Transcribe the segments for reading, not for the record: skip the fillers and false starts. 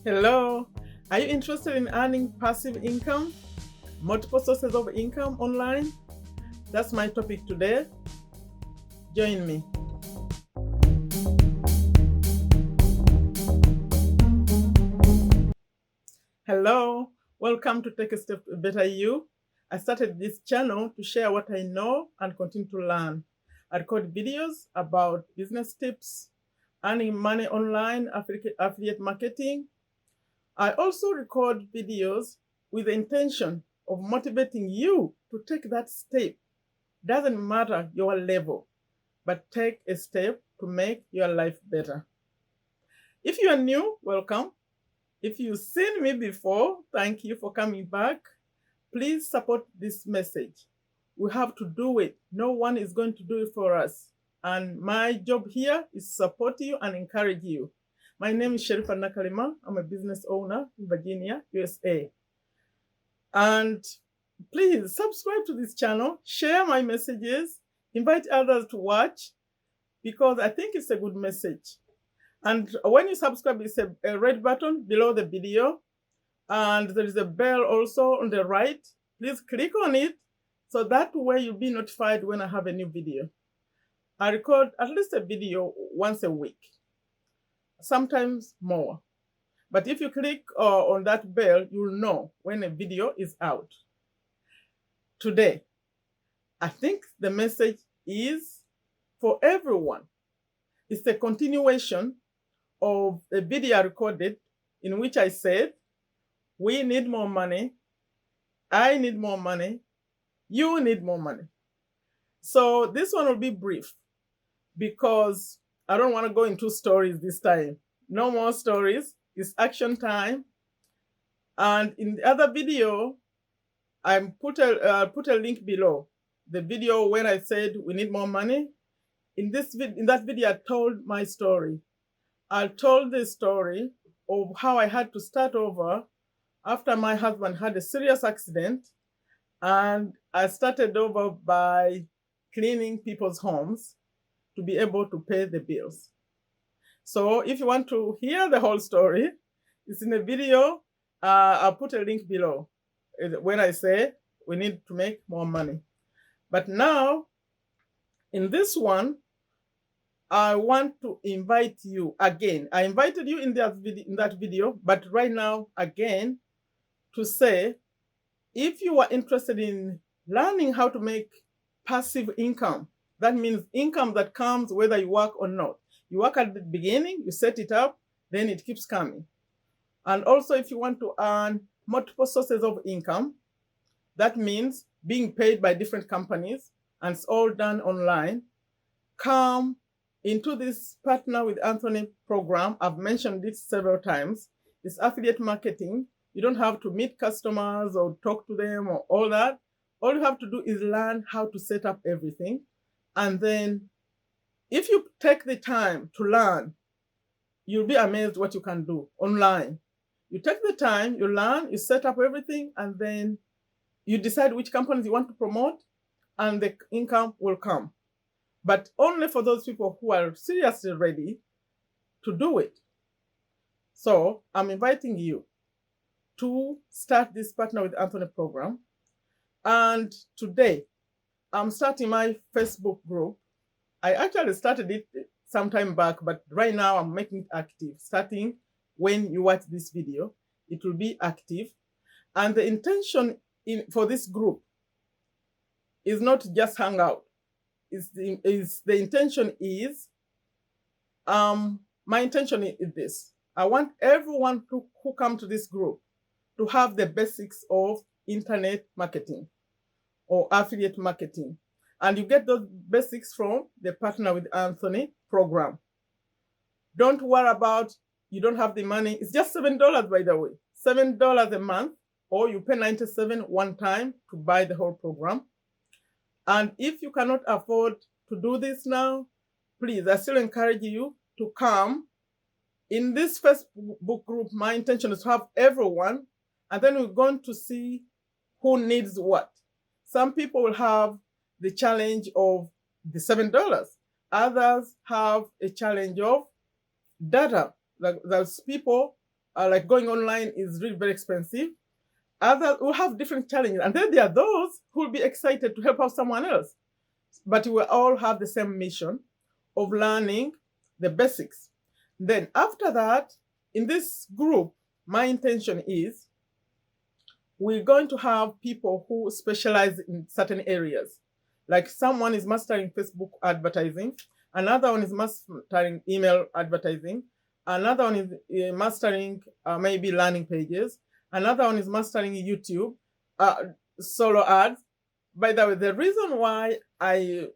Hello. Are you interested in earning passive income? Multiple sources of income online? That's my topic today. Join me. Hello. Welcome to Take a Step to Better You. I started this channel to share what I know and continue to learn. I record videos about business tips, earning money online, affiliate marketing. I also record videos with the intention of motivating you to take that step. Doesn't matter your level, but take a step to make your life better. If you are new, welcome. If you've seen me before, thank you for coming back. Please support this message. We have to do it. No one is going to do it for us. And my job here is to support you and encourage you. My name is Sherifa Nakalima. I'm a business owner in Virginia, USA. And please subscribe to this channel, share my messages, invite others to watch because I think it's a good message. And when you subscribe, it's a red button below the video. And there is a bell also on the right. Please click on it so that way you'll be notified when I have a new video. I record at least a video once a week, sometimes more. But if you click on that bell, you'll know when a video is out. Today, I think the message is for everyone. It's a continuation of a video I recorded in which I said, we need more money, I need more money, you need more money. So this one will be brief because I don't want to go into stories this time. No more stories. It's action time. And in the other video, I put a link below. The video when I said we need more money. In that video, I told my story. I told the story of how I had to start over after my husband had a serious accident, and I started over by cleaning people's homes to be able to pay the bills. So if you want to hear the whole story, it's in the video. I'll put a link below when I say we need to make more money. But now, in this one, I want to invite you again. I invited you in that video, but right now, again, to say, if you are interested in learning how to make passive income, that means income that comes whether you work or not. You work at the beginning, you set it up, then it keeps coming. And also, if you want to earn multiple sources of income, that means being paid by different companies, and it's all done online, come into this Partner with Anthony program. I've mentioned it several times. It's affiliate marketing. You don't have to meet customers or talk to them or all that. All you have to do is learn how to set up everything. And then if you take the time to learn, you'll be amazed what you can do online. You take the time, you learn, you set up everything, and then you decide which companies you want to promote, and the income will come. But only for those people who are seriously ready to do it. So I'm inviting you to start this Partner with Anthony program. And today, I'm starting my Facebook group. I actually started it some time back, but right now I'm making it active. Starting when you watch this video, it will be active. And the intention for this group is not to just hang out. The intention is, my intention is this. I want everyone who come to this group to have the basics of internet marketing or affiliate marketing. And you get those basics from the Partner with Anthony program. Don't worry about you don't have the money. It's just $7, by the way. $7 a month, or you pay $97 one time to buy the whole program. And if you cannot afford to do this now, please, I still encourage you to come. In this Facebook group, my intention is to have everyone, and then we're going to see who needs what. Some people will have the challenge of the $7. Others have a challenge of data. Like, there's people like going online is really very expensive. Others will have different challenges. And then there are those who will be excited to help out someone else. But we will all have the same mission of learning the basics. Then after that, in this group, my intention is we're going to have people who specialize in certain areas. Like someone is mastering Facebook advertising, another one is mastering email advertising, another one is mastering maybe landing pages, another one is mastering YouTube, solo ads. By the way, the reason why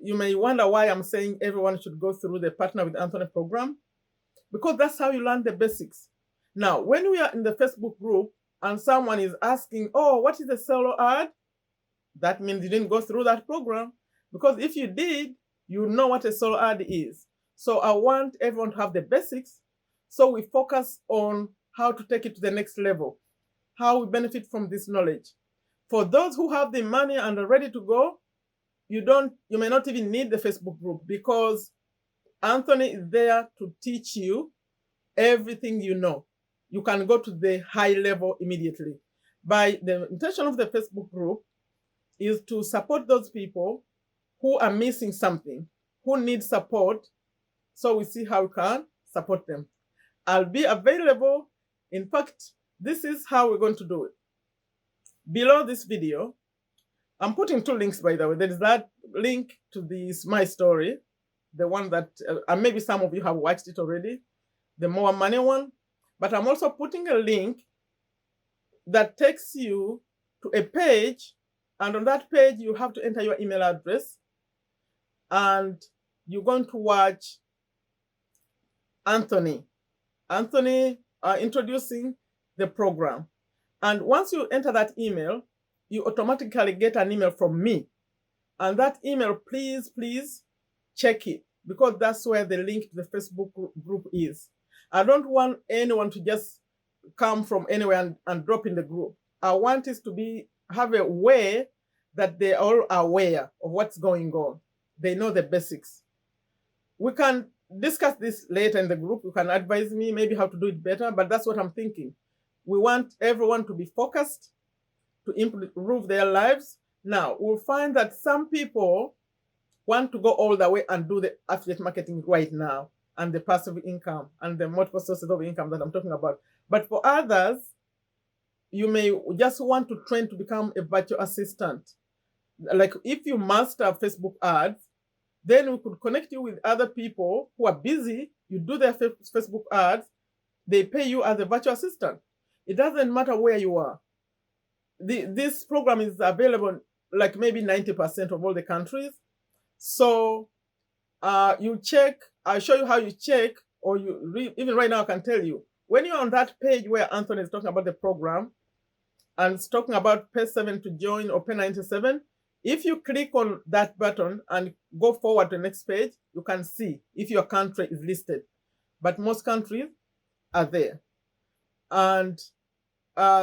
you may wonder why I'm saying everyone should go through the Partner with Anthony program, because that's how you learn the basics. Now, when we are in the Facebook group and someone is asking, oh, what is a solo ad? That means you didn't go through that program. Because if you did, you know what a solo ad is. So I want everyone to have the basics. So we focus on how to take it to the next level, how we benefit from this knowledge. For those who have the money and are ready to go, you may not even need the Facebook group, because Anthony is there to teach you everything you know. You can go to the high level immediately. By the intention of the Facebook group is to support those people who are missing something, who need support, so we see how we can support them. I'll be available. In fact, this is how we're going to do it. Below this video, I'm putting 2 links, by the way. There is that link to this My Story, the one that, and maybe some of you have watched it already, the More Money one. But I'm also putting a link that takes you to a page, and on that page, you have to enter your email address, and you're going to watch Anthony introducing the program. And once you enter that email, you automatically get an email from me. And that email, please check it, because that's where the link to the Facebook group is. I don't want anyone to just come from anywhere and drop in the group. I want it to have a way that they are aware of what's going on. They know the basics. We can discuss this later in the group. You can advise me maybe how to do it better, but that's what I'm thinking. We want everyone to be focused, to improve their lives. Now, we'll find that some people want to go all the way and do the affiliate marketing right now, and the passive income and the multiple sources of income that I'm talking about. But for others, you may just want to train to become a virtual assistant. Like if you master Facebook ads, then we could connect you with other people who are busy. You do their Facebook ads, they pay you as a virtual assistant. It doesn't matter where you are. This program is available like maybe 90% of all the countries. So you check, I'll show you how you check, or even right now I can tell you. When you're on that page where Anthony is talking about the program, and it's talking about Pay 7 to join or Pay 97, if you click on that button and go forward to the next page, you can see if your country is listed. But most countries are there. And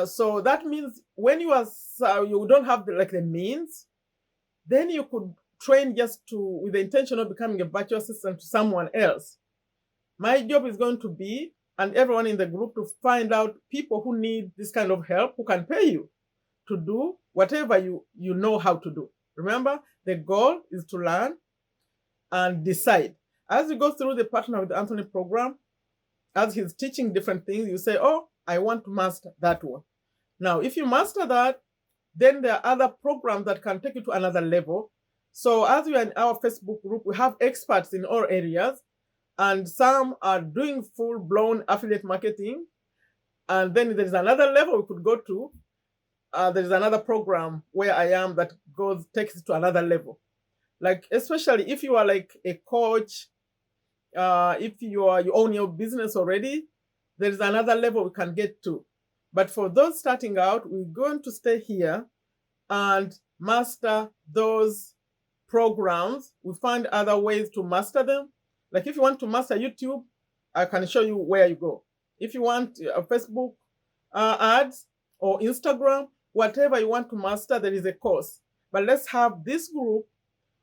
so that means when you don't have the means, then you could train just with the intention of becoming a virtual assistant to someone else. My job is going to be, and everyone in the group, to find out people who need this kind of help, who can pay you to do whatever you know how to do. Remember, the goal is to learn and decide. As you go through the Partner with Anthony program, as he's teaching different things, you say, oh, I want to master that one. Now, if you master that, then there are other programs that can take you to another level. So as we are in our Facebook group, we have experts in all areas, and some are doing full-blown affiliate marketing. And then there's another level we could go to. There's another program where I am that takes it to another level. Like, especially if you are like a coach, if you own your business already, there's another level we can get to. But for those starting out, we're going to stay here and master those programs. We find other ways to master them. Like if you want to master YouTube, I can show you where you go. If you want Facebook ads or Instagram, whatever you want to master, there is a course. But let's have this group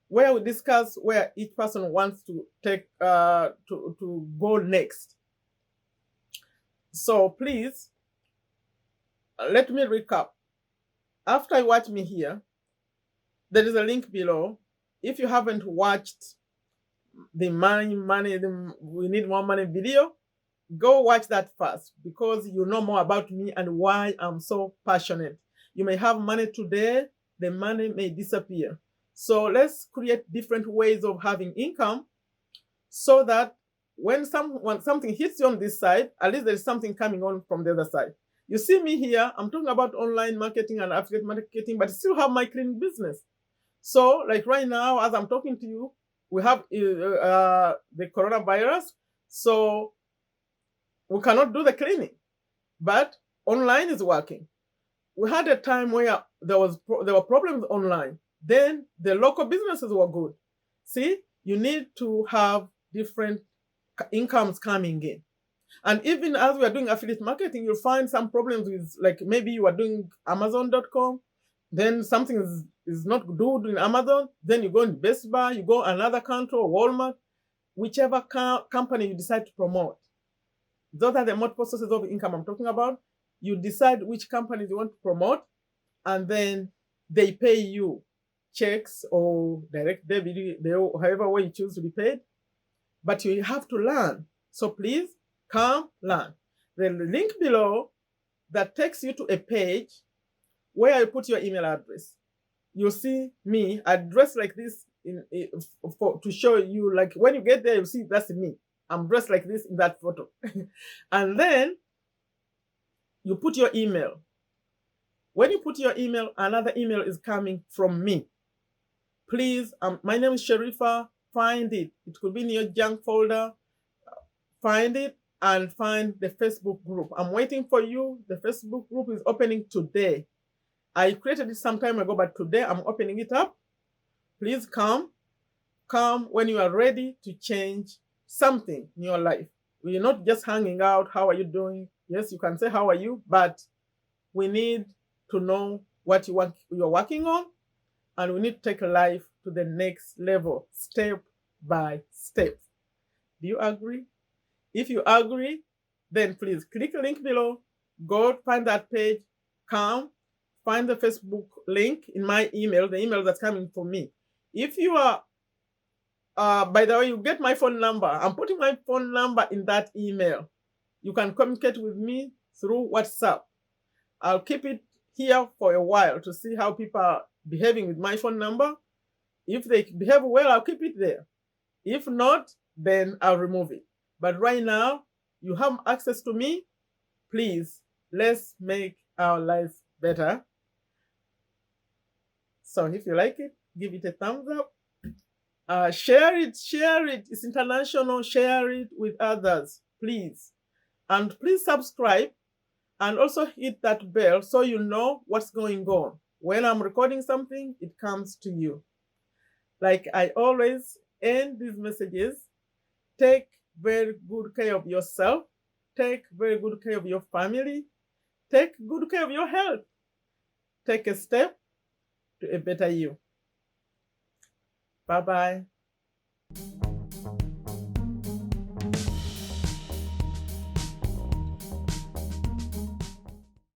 where we discuss where each person wants to take to go next. So please, let me recap. After you watch me here, there is a link below. If you haven't watched the We Need More Money video, go watch that first, because you know more about me and why I'm so passionate. You may have money today, the money may disappear. So let's create different ways of having income, so that when something hits you on this side, at least there's something coming on from the other side. You see me here, I'm talking about online marketing and affiliate marketing, but I still have my cleaning business. So like right now, as I'm talking to you, we have the coronavirus. So we cannot do the cleaning, but online is working. We had a time where there were problems online. Then the local businesses were good. See, you need to have different incomes coming in. And even as we are doing affiliate marketing, you'll find some problems with, like, maybe you are doing Amazon.com, then something is not good in Amazon, then you go in Best Buy, you go another country or Walmart, whichever company you decide to promote. Those are the multiple sources of income I'm talking about. You decide which companies you want to promote, and then they pay you checks or direct debit, however way you choose to be paid. But you have to learn. So please come learn. The link below that takes you to a page where you put your email address. You'll see me addressed like this to show you, like, when you get there, you see that's me. I'm dressed like this in that photo. And then you put your email. When you put your email, another email is coming from me. Please, my name is Sharifa. Find it. It could be in your junk folder. Find it and find the Facebook group. I'm waiting for you. The Facebook group is opening today. I created it some time ago, but today I'm opening it up. Please come. Come when you are ready to change something in your life. We're not just hanging out. How are you doing? Yes, you can say how are you, but we need to know what you're working on, and we need to take life to the next level, step by step. Do you agree? If you agree, then please click the link below, go find that page, come, find the Facebook link in my email, the email that's coming from me. If you are, by the way, you get my phone number. I'm putting my phone number in that email. You can communicate with me through WhatsApp. I'll keep it here for a while to see how people are behaving with my phone number. If they behave well, I'll keep it there. If not, then I'll remove it. But right now, you have access to me. Please, let's make our lives better. So if you like it, give it a thumbs up. Share it. It's international. Share it with others, please. And please subscribe, and also hit that bell so you know what's going on. When I'm recording something, it comes to you. Like I always end these messages, take very good care of yourself, take very good care of your family, take good care of your health. Take a step to a better you. Bye-bye.